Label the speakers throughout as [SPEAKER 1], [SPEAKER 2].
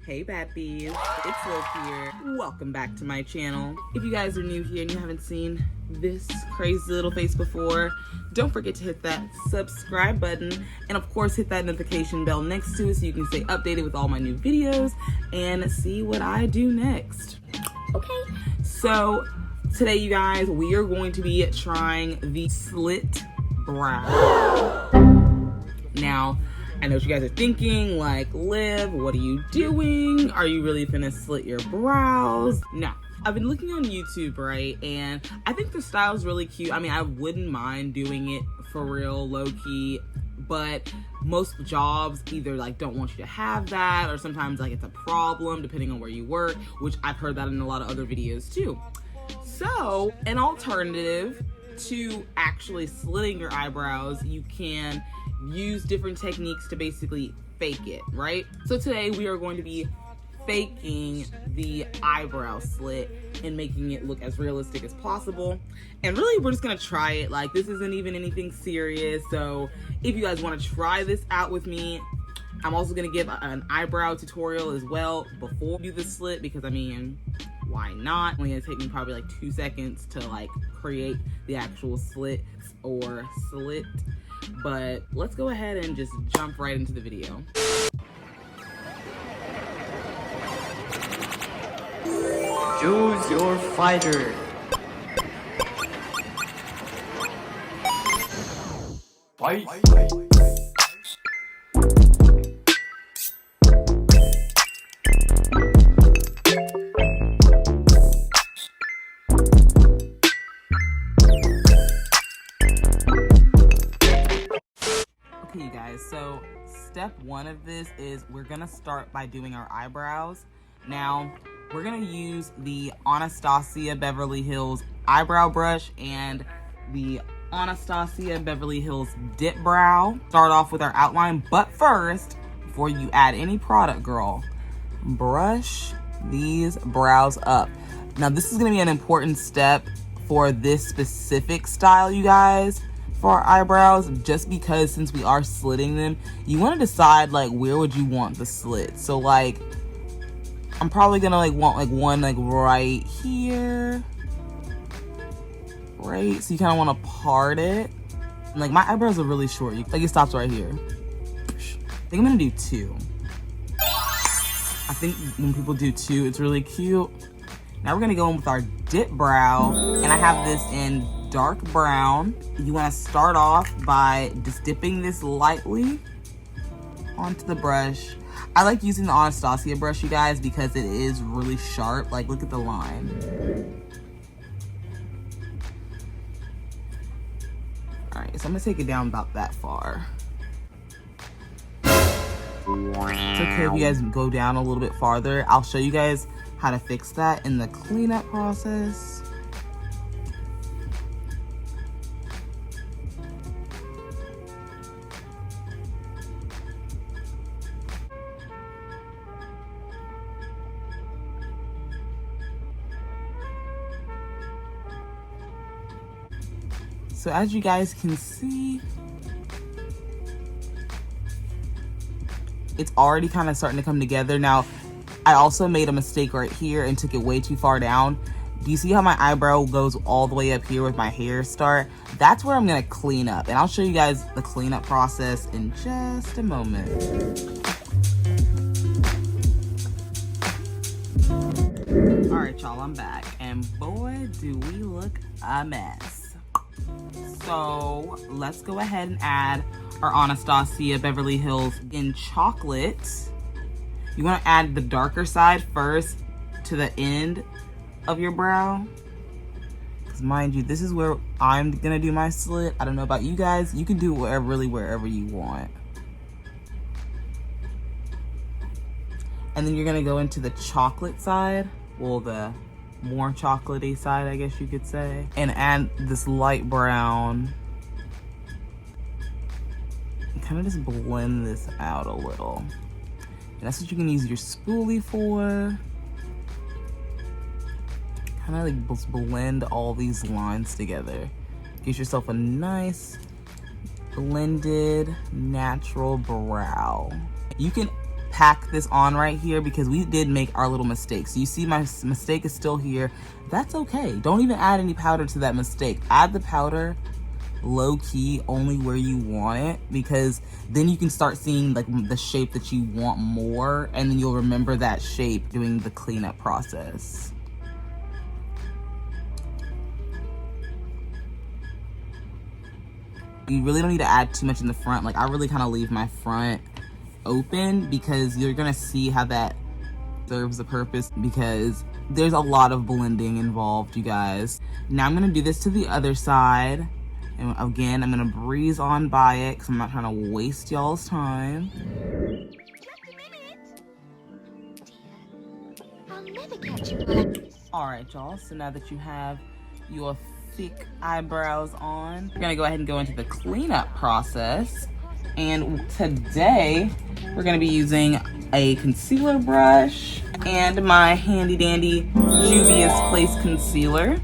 [SPEAKER 1] Hey bad bees, it's Slit here. Welcome back to my channel. If you guys are new here and you haven't seen this crazy little face before, don't forget to hit that subscribe button and of course hit that notification bell next to it so you can stay updated with all my new videos and see what I do next. Okay, so today you guys, we are going to be trying the Slit brow. Now, I know what you guys are thinking, like, Liv, what are you doing? Are you really gonna slit your brows? No. I've been looking on YouTube, right? And I think the style's really cute. I mean, I wouldn't mind doing it for real, low-key, but most jobs either like don't want you to have that, or sometimes like it's a problem depending on where you work, which I've heard that in a lot of other videos too. So, an alternative to actually slitting your eyebrows, you can use different techniques to basically fake it, right? So today we are going to be faking the eyebrow slit and making it look as realistic as possible. And really, we're just gonna try it. Like, this isn't even anything serious. So if you guys want to try this out with me, I'm also gonna give an eyebrow tutorial as well before we do the slit, because I mean, why not? Only gonna take me probably like 2 seconds to like create the actual slit or slit. But let's go ahead and just jump right into the video.
[SPEAKER 2] Choose your fighter. Fight.
[SPEAKER 1] Okay, you guys, so step one of this is we're gonna start by doing our eyebrows. Now, we're gonna use the Anastasia Beverly Hills eyebrow brush and the Anastasia Beverly Hills dip brow. Start off with our outline, but first, before you add any product, girl, brush these brows up. Now, this is gonna be an important step for this specific style, you guys, for our eyebrows, just because since we are slitting them, you want to decide like where would you want the slit. So like, I'm probably gonna like want like one like right here, right? So you kind of want to part it. And, like, my eyebrows are really short. Like, it stops right here. I think I'm gonna do 2. I think when people do 2, it's really cute. Now we're gonna go in with our dip brow, and I have this in dark brown. You want to start off by just dipping this lightly onto the brush. I like using the Anastasia brush, you guys, because it is really sharp. Like, look at the line. All right, so I'm gonna take it down about that far. It's okay if you guys go down a little bit farther. I'll show you guys how to fix that in the cleanup process. So as you guys can see, it's already kind of starting to come together. Now, I also made a mistake right here and took it way too far down. Do you see how my eyebrow goes all the way up here with my hair start? That's where I'm gonna clean up. And I'll show you guys the cleanup process in just a moment. All right, y'all, I'm back. And boy, do we look a mess. So let's go ahead and add our Anastasia Beverly Hills in chocolate. You want to add the darker side first to the end of your brow. Because mind you, this is where I'm gonna do my slit. I don't know about you guys. You can do it wherever you want. And then you're gonna go into the chocolate side. Well, the more chocolatey side, I guess you could say, and add this light brown and kind of just blend this out a little. And that's what you can use your spoolie for. Kind of like just blend all these lines together. Get yourself a nice blended natural brow. You can pack this on right here because we did make our little mistake. So you see my mistake is still here. That's okay. Don't even add any powder to that mistake. Add the powder low key only where you want it, because then you can start seeing like the shape that you want more, and then you'll remember that shape doing the cleanup process. You really don't need to add too much in the front. Like, I really kind of leave my front open because you're gonna see how that serves a purpose, because there's a lot of blending involved, you guys. Now I'm gonna do this to the other side. And again, I'm gonna breeze on by it because I'm not trying to waste y'all's time.
[SPEAKER 3] I'll never catch you like this.
[SPEAKER 1] All right, y'all, so now that you have your thick eyebrows on, we're gonna go ahead and go into the cleanup process. And today, we're gonna be using a concealer brush and my handy dandy Juvia's Place concealer.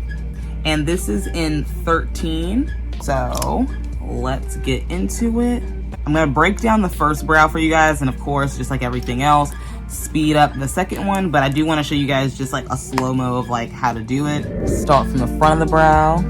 [SPEAKER 1] And this is in 13. So let's get into it. I'm gonna break down the first brow for you guys, and of course, just like everything else, speed up the second one, but I do wanna show you guys just like a slow-mo of like how to do it. Start from the front of the brow.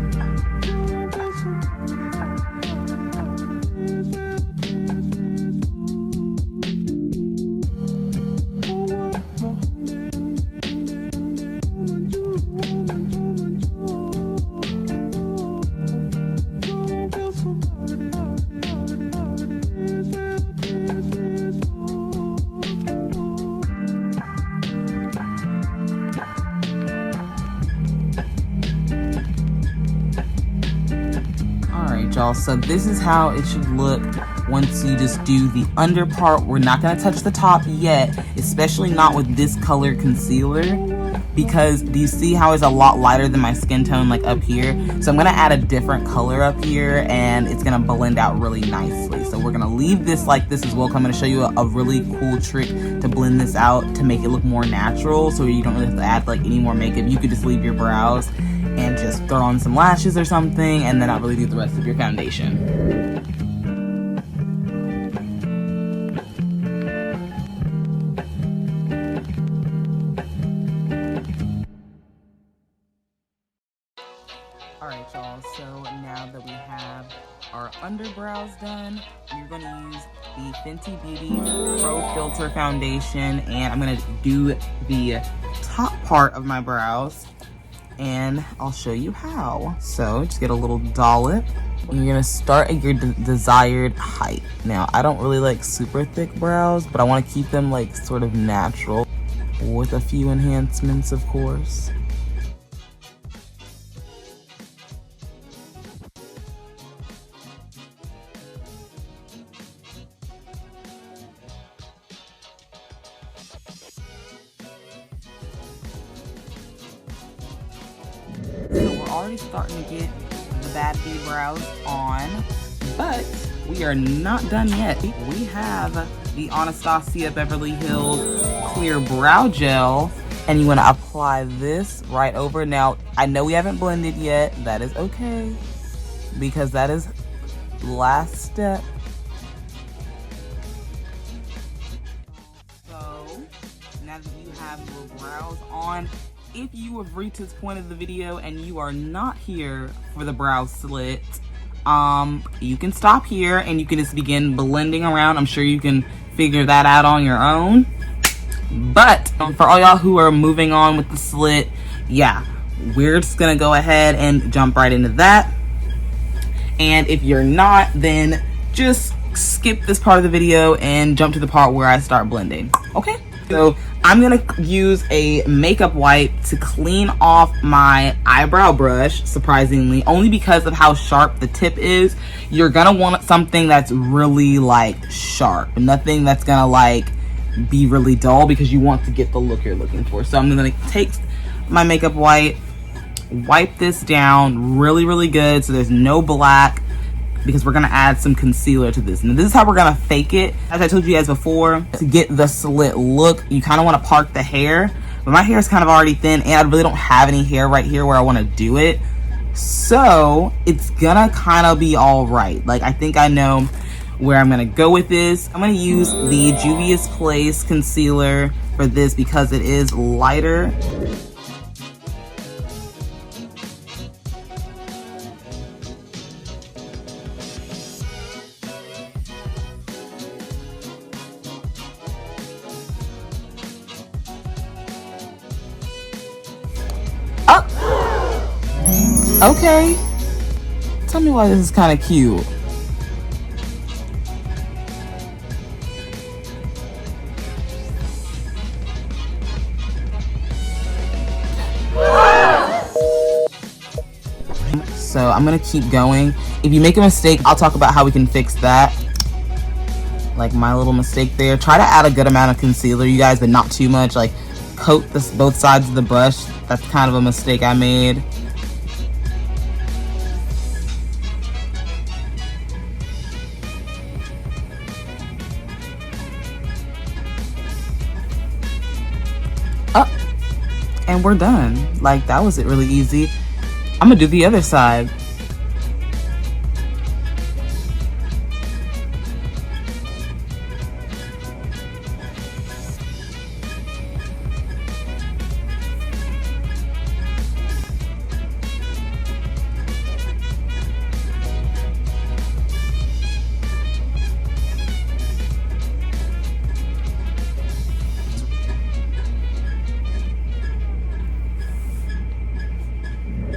[SPEAKER 1] Y'all, so this is how it should look once you just do the under part. We're not going to touch the top yet, especially not with this color concealer, because do you see how it's a lot lighter than my skin tone like up here? So I'm going to add a different color up here, and it's going to blend out really nicely. So we're going to leave this like this as well. I'm going to show you a really cool trick to blend this out to make it look more natural, so you don't really have to add like any more makeup. You could just leave your brows and just throw on some lashes or something, and then not really do the rest of your foundation. Alright, y'all, so now that we have our underbrows done, we're going to use the Fenty Beauty Pro Filter Foundation, and I'm going to do the top part of my brows, and I'll show you how. So just get a little dollop, and you're gonna start at your desired height. Now, I don't really like super thick brows, but I want to keep them like sort of natural with a few enhancements, of course. So we're already starting to get the bad bee brows on, but we are not done yet. We have the Anastasia Beverly Hills Clear Brow Gel, and you want to apply this right over. Now, I know we haven't blended yet. That is okay, because that is the last step. So now that you have your brows on, if you have reached this point of the video and you are not here for the brow slit, you can stop here and you can just begin blending around. I'm sure you can figure that out on your own. But for all y'all who are moving on with the slit, yeah, we're just gonna go ahead and jump right into that. And if you're not, then just skip this part of the video and jump to the part where I start blending, okay? So I'm gonna use a makeup wipe to clean off my eyebrow brush, surprisingly, only because of how sharp the tip is. You're gonna want something that's really like sharp, nothing that's gonna like be really dull, because you want to get the look you're looking for. So I'm gonna take my makeup wipe, wipe this down really good so there's no black, because we're gonna add some concealer to this. And this is how we're gonna fake it. As I told you guys before, to get the slit look, you kind of want to park the hair, but my hair is kind of already thin, and I really don't have any hair right here where I want to do it. So it's gonna kind of be all right. Like, I think I know where I'm gonna go with this. I'm gonna use the Juvia's Place concealer for this because it is lighter. Okay. Tell me why this is kind of cute. So I'm gonna keep going. If you make a mistake, I'll talk about how we can fix that. Like my little mistake there. Try to add a good amount of concealer, you guys, but not too much. Like coat this both sides of the brush. That's kind of a mistake I made. And we're done. Like, that was it, really easy. I'm gonna do the other side.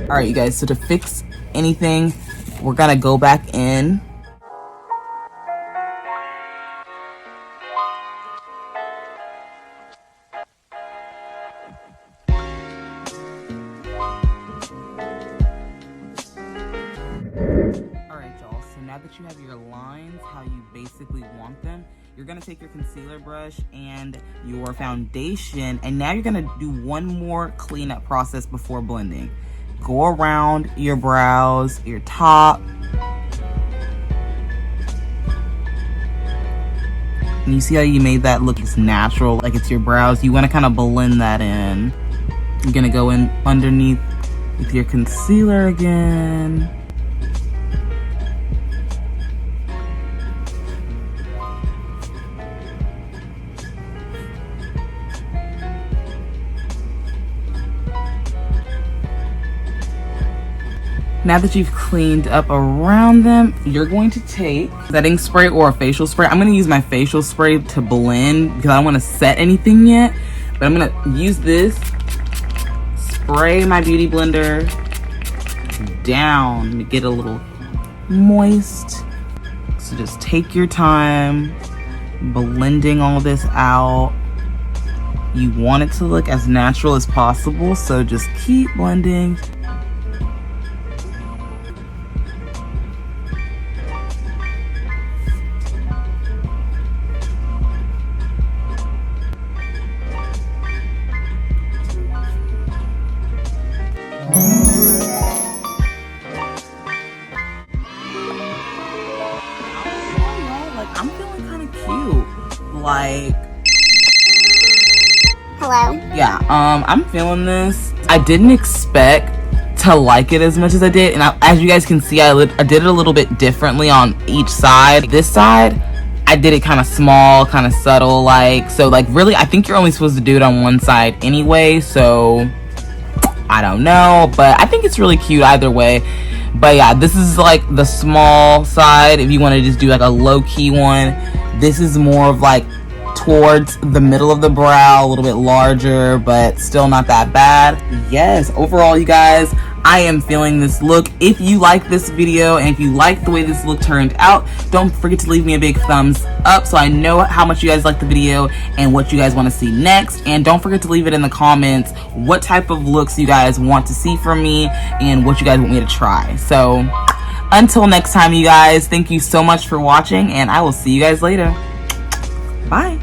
[SPEAKER 1] Alright, you guys, so to fix anything, we're gonna go back in. Alright, y'all, so now that you have your lines how you basically want them, you're gonna take your concealer brush and your foundation, and now you're gonna do one more cleanup process before blending. Go around your brows, your top. And you see how you made that look natural, like it's your brows? You want to kind of blend that in. You're gonna go in underneath with your concealer again. Now that you've cleaned up around them, you're going to take setting spray or a facial spray. I'm going to use my facial spray to blend because I don't want to set anything yet. But I'm going to use this, spray my beauty blender down to get a little moist. So just take your time blending all this out. You want it to look as natural as possible, so just keep blending. I'm feeling kind of cute. Like,
[SPEAKER 3] Hello?
[SPEAKER 1] Yeah, I'm feeling this. I didn't expect to like it as much as I did, and as you guys can see, I did it a little bit differently on each side. This side, I did it kind of small, kind of subtle, like, so like really, I think you're only supposed to do it on one side anyway, so I don't know, but I think it's really cute either way. But yeah, this is like the small side if you want to just do like a low-key one. This is more of like towards the middle of the brow, a little bit larger, but still not that bad. Yes, overall, you guys, I am feeling this look. If you like this video and if you like the way this look turned out, don't forget to leave me a big thumbs up so I know how much you guys like the video and what you guys want to see next. And don't forget to leave it in the comments what type of looks you guys want to see from me and what you guys want me to try. So until next time, you guys, thank you so much for watching, and I will see you guys later. Bye.